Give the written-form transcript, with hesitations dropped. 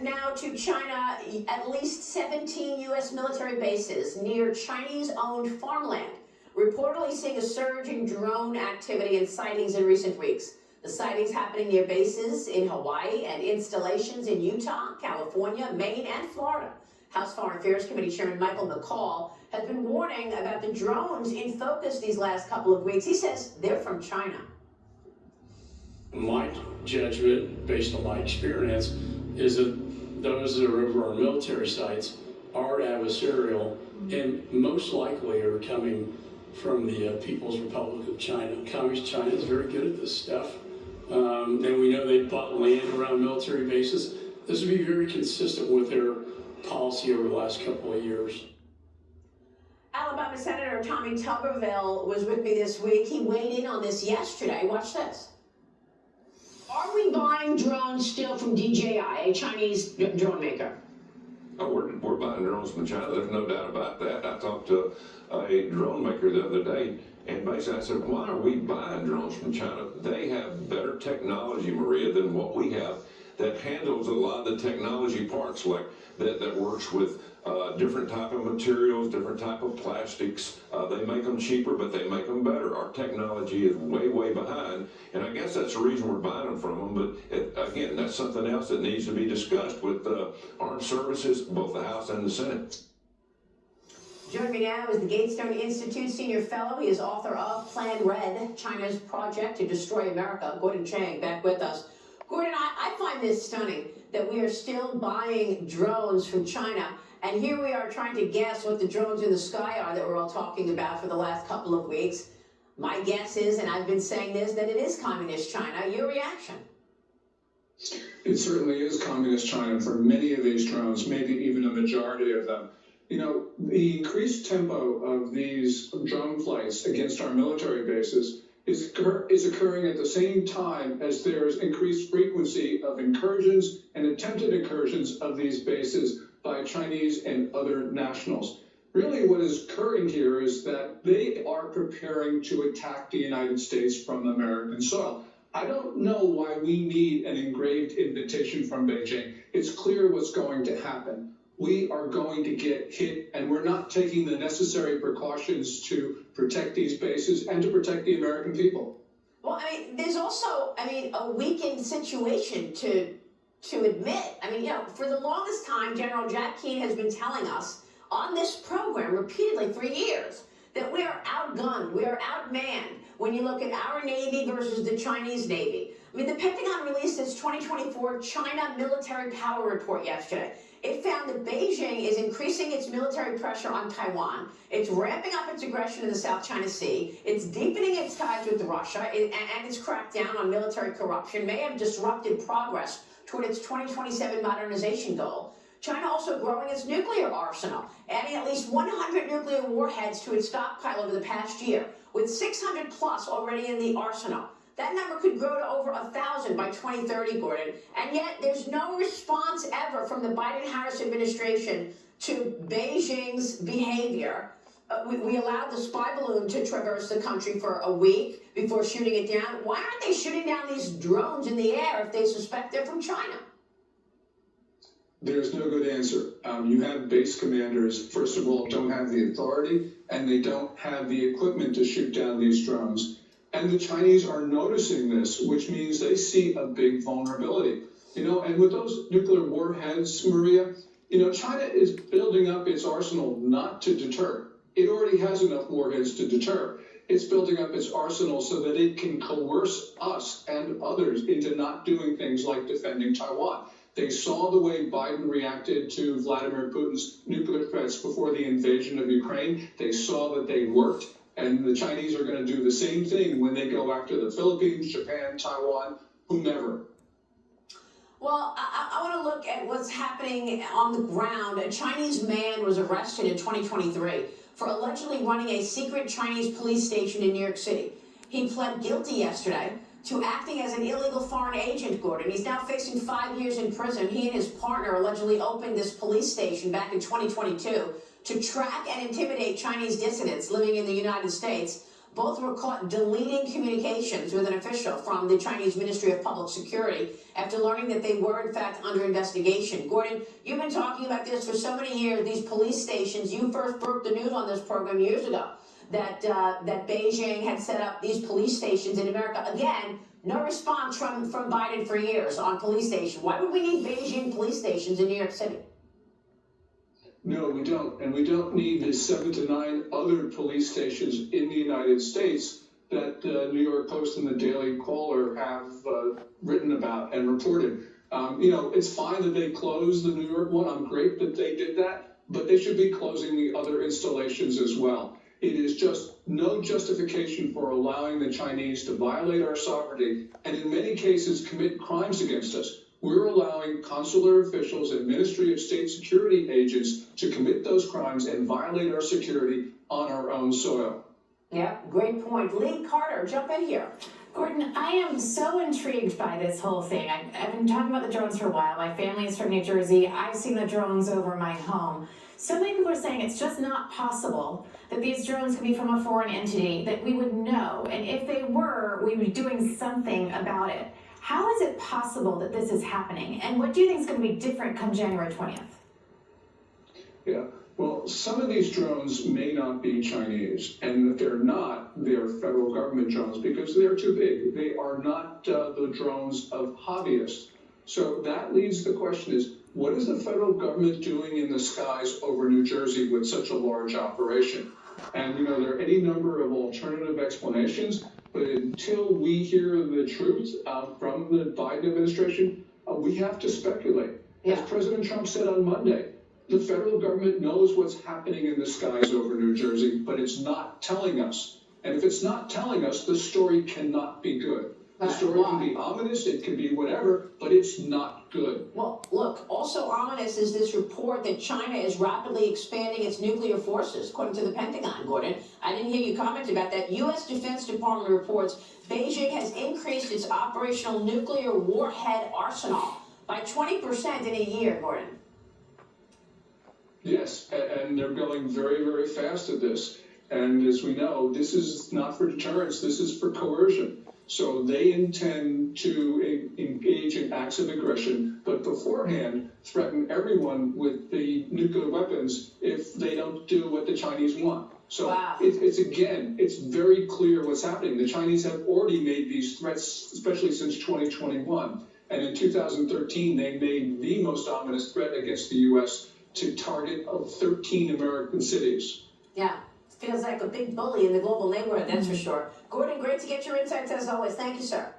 now to China. At least 17 U.S. military bases near Chinese-owned farmland, reportedly seeing a surge in drone activity and sightings in recent weeks. The sightings happening near bases in Hawaii and installations in Utah, California, Maine, and Florida. House Foreign Affairs Committee Chairman Michael McCaul has been warning about the drones in focus these last couple of weeks. He says they're from China. My judgment, based on my experience, is that those that are over our military sites are adversarial and most likely are coming from the People's Republic of China. Communist China is very good at this stuff. And we know they bought land around military bases. This would be very consistent with their policy over the last couple of years. Alabama Senator Tommy Tuberville was with me this week. He weighed in on this yesterday. Watch this. Are we buying drones still from DJI, a Chinese drone maker? Oh, we're buying drones from China. There's no doubt about that. I talked to a drone maker the other day, and basically I said, why are we buying drones from China? They have better technology, Maria, than what we have that handles a lot of the technology parts, like that works with different type of materials, different type of plastics. They make them cheaper, but they make them better. Our technology is way, way behind, and I guess that's the reason we're buying them from them. But again, that's something else that needs to be discussed with armed services, both the House and the Senate. Joining me now is the Gatestone Institute Senior Fellow. He is author of Plan Red, China's Project to Destroy America. Gordon Chang back with us. Gordon, I find this stunning that we are still buying drones from China, and here we are trying to guess what the drones in the sky are that we're all talking about for the last couple of weeks. My guess is, and I've been saying this, that it is communist China. Your reaction? It certainly is communist China for many of these drones, maybe even a majority of them. You know, the increased tempo of these drone flights against our military bases is occurring at the same time as there's increased frequency of incursions and attempted incursions of these bases by Chinese and other nationals. Really what is occurring here is that they are preparing to attack the United States from American soil. I don't know why we need an engraved invitation from Beijing. It's clear what's going to happen. We are going to get hit, and we're not taking the necessary precautions to protect these bases and to protect the American people. Well, I mean, there's also, a weakened situation to admit. For the longest time, General Jack Keane has been telling us on this program repeatedly for years that we are outgunned, we are outmanned when you look at our Navy versus the Chinese Navy. The Pentagon released its 2024 China Military Power Report yesterday. It found that Beijing is increasing its military pressure on Taiwan. It's ramping up its aggression in the South China Sea. It's deepening its ties with Russia, and its crackdown on military corruption may have disrupted progress toward its 2027 modernization goal. China also growing its nuclear arsenal, adding at least 100 nuclear warheads to its stockpile over the past year, with 600 plus already in the arsenal. That number could grow to over 1,000 by 2030, Gordon. And yet there's no response ever from the Biden-Harris administration to Beijing's behavior. We allowed the spy balloon to traverse the country for a week before shooting it down. Why aren't they shooting down these drones in the air if they suspect they're from China? There's no good answer. You have base commanders, first of all, don't have the authority, and they don't have the equipment to shoot down these drones. And the Chinese are noticing this, which means they see a big vulnerability. And with those nuclear warheads, Maria, China is building up its arsenal not to deter. It already has enough warheads to deter. It's building up its arsenal so that it can coerce us and others into not doing things like defending Taiwan. They saw the way Biden reacted to Vladimir Putin's nuclear threats before the invasion of Ukraine. They saw that they worked. And the Chinese are going to do the same thing when they go after the Philippines, Japan, Taiwan, whomever. Well, I want to look at what's happening on the ground. A Chinese man was arrested in 2023 for allegedly running a secret Chinese police station in New York City. He pled guilty yesterday to acting as an illegal foreign agent, Gordon. He's now facing 5 years in prison. He and his partner allegedly opened this police station back in 2022 to track and intimidate Chinese dissidents living in the United States. Both were caught deleting communications with an official from the Chinese Ministry of Public Security after learning that they were in fact under investigation. Gordon, you've been talking about this for so many years, these police stations. You first broke the news on this program years ago that Beijing had set up these police stations in America. Again, no response from Biden for years on police stations. Why would we need Beijing police stations in New York City? No, we don't. And we don't need the 7 to 9 other police stations in the United States that the New York Post and the Daily Caller have written about and reported. It's fine that they closed the New York one. I'm great that they did that, but they should be closing the other installations as well. It is just no justification for allowing the Chinese to violate our sovereignty and in many cases commit crimes against us. We're allowing consular officials and Ministry of State security agents to commit those crimes and violate our security on our own soil. Yeah, great point. Lee Carter, jump in here. Gordon, I am so intrigued by this whole thing. I've been talking about the drones for a while. My family is from New Jersey. I've seen the drones over my home. So many people are saying it's just not possible that these drones could be from a foreign entity, that we would know. And if they were, we would be doing something about it. How is it possible that this is happening? And what do you think is going to be different come January 20th? Yeah, well, some of these drones may not be Chinese, and if they're not, they're federal government drones because they're too big. They are not the drones of hobbyists. So that leads the question is, what is the federal government doing in the skies over New Jersey with such a large operation? And, there are any number of alternative explanations, but until we hear the truth from the Biden administration, we have to speculate. Yeah. As President Trump said on Monday, the federal government knows what's happening in the skies over New Jersey, but it's not telling us. And if it's not telling us, the story cannot be good. The story can be ominous, it can be whatever, but it's not good. Well, look, also ominous is this report that China is rapidly expanding its nuclear forces, according to the Pentagon, Gordon. I didn't hear you comment about that. U.S. Defense Department reports Beijing has increased its operational nuclear warhead arsenal by 20% in a year, Gordon. Yes, and they're going very, very fast at this. And as we know, this is not for deterrence, this is for coercion. So they intend to engage in acts of aggression, but beforehand threaten everyone with the nuclear weapons if they don't do what the Chinese want. So Wow. It's very clear what's happening. The Chinese have already made these threats, especially since 2021. And in 2013, they made the most ominous threat against the U.S. to target 13 American cities. Yeah, feels like a big bully in the global neighborhood, that's for sure. Gordon, great to get your insights as always. Thank you, sir.